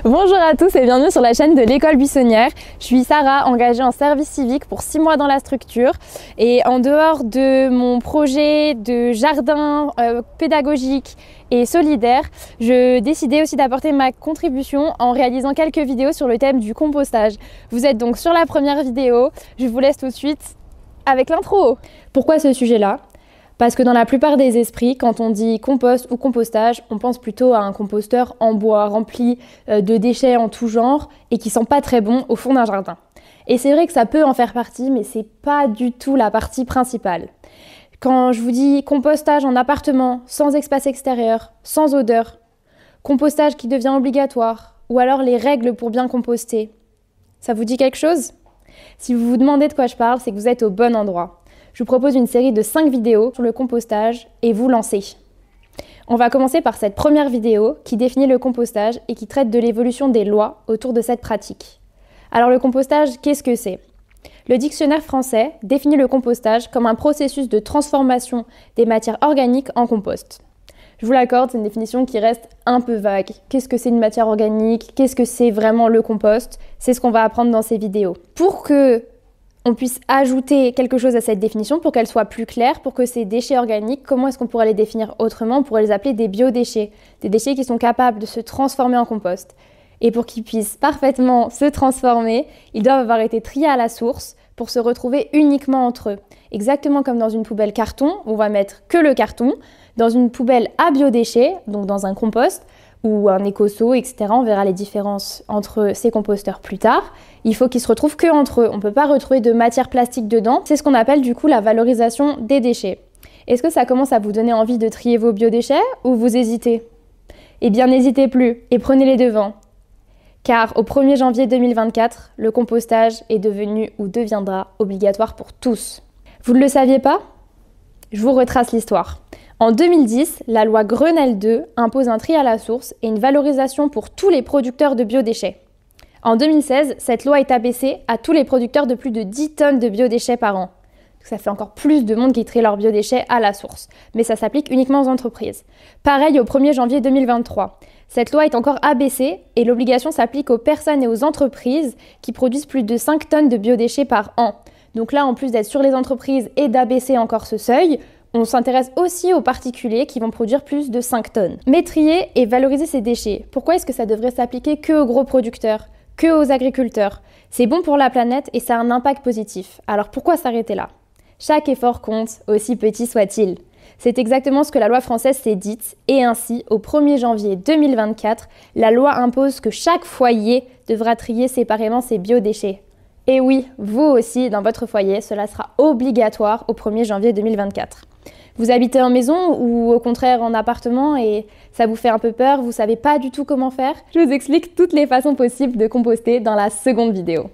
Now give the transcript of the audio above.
Bonjour à tous et bienvenue sur la chaîne de l'École Buissonnière. Je suis Sarah, engagée en service civique pour 6 mois dans la structure. Et en dehors de mon projet de jardin pédagogique et solidaire, je décidais aussi d'apporter ma contribution en réalisant quelques vidéos sur le thème du compostage. Vous êtes donc sur la première vidéo, je vous laisse tout de suite avec l'intro. Pourquoi ce sujet-là ? Parce que dans la plupart des esprits, quand on dit compost ou compostage, on pense plutôt à un composteur en bois rempli de déchets en tout genre et qui sent pas très bon au fond d'un jardin. Et c'est vrai que ça peut en faire partie, mais c'est pas du tout la partie principale. Quand je vous dis compostage en appartement, sans espace extérieur, sans odeur, compostage qui devient obligatoire, ou alors les règles pour bien composter, ça vous dit quelque chose ? Si vous vous demandez de quoi je parle, c'est que vous êtes au bon endroit. Je vous propose une série de 5 vidéos sur le compostage et vous lancez. On va commencer par cette première vidéo qui définit le compostage et qui traite de l'évolution des lois autour de cette pratique. Alors le compostage, qu'est-ce que c'est ? Le dictionnaire français définit le compostage comme un processus de transformation des matières organiques en compost. Je vous l'accorde, c'est une définition qui reste un peu vague. Qu'est-ce que c'est une matière organique ? Qu'est-ce que c'est vraiment le compost ? C'est ce qu'on va apprendre dans ces vidéos. Pour que on puisse ajouter quelque chose à cette définition pour qu'elle soit plus claire, pour que ces déchets organiques, comment est-ce qu'on pourrait les définir autrement ? On pourrait les appeler des biodéchets, des déchets qui sont capables de se transformer en compost. Et pour qu'ils puissent parfaitement se transformer, ils doivent avoir été triés à la source pour se retrouver uniquement entre eux. Exactement comme dans une poubelle carton, où on va mettre que le carton, dans une poubelle à biodéchets, donc dans un compost, ou un écoso, etc. On verra les différences entre ces composteurs plus tard. Il faut qu'ils se retrouvent que entre eux. On ne peut pas retrouver de matière plastique dedans. C'est ce qu'on appelle du coup la valorisation des déchets. Est-ce que ça commence à vous donner envie de trier vos biodéchets ou vous hésitez ? Eh bien n'hésitez plus et prenez les devants. Car au 1er janvier 2024, le compostage est devenu ou deviendra obligatoire pour tous. Vous ne le saviez pas ? Je vous retrace l'histoire. En 2010, la loi Grenelle II impose un tri à la source et une valorisation pour tous les producteurs de biodéchets. En 2016, cette loi est abaissée à tous les producteurs de plus de 10 tonnes de biodéchets par an. Donc ça fait encore plus de monde qui trie leurs biodéchets à la source, mais ça s'applique uniquement aux entreprises. Pareil au 1er janvier 2023. Cette loi est encore abaissée et l'obligation s'applique aux personnes et aux entreprises qui produisent plus de 5 tonnes de biodéchets par an. Donc là, en plus d'être sur les entreprises et d'abaisser encore ce seuil, on s'intéresse aussi aux particuliers qui vont produire plus de 5 tonnes. Mais trier et valoriser ces déchets, pourquoi est-ce que ça devrait s'appliquer que aux gros producteurs, que aux agriculteurs ? C'est bon pour la planète et ça a un impact positif. Alors pourquoi s'arrêter là ? Chaque effort compte, aussi petit soit-il. C'est exactement ce que la loi française s'est dite et ainsi, au 1er janvier 2024, la loi impose que chaque foyer devra trier séparément ses biodéchets. Et oui, vous aussi, dans votre foyer, cela sera obligatoire au 1er janvier 2024. Vous habitez en maison ou au contraire en appartement et ça vous fait un peu peur, vous savez pas du tout comment faire ? Je vous explique toutes les façons possibles de composter dans la seconde vidéo.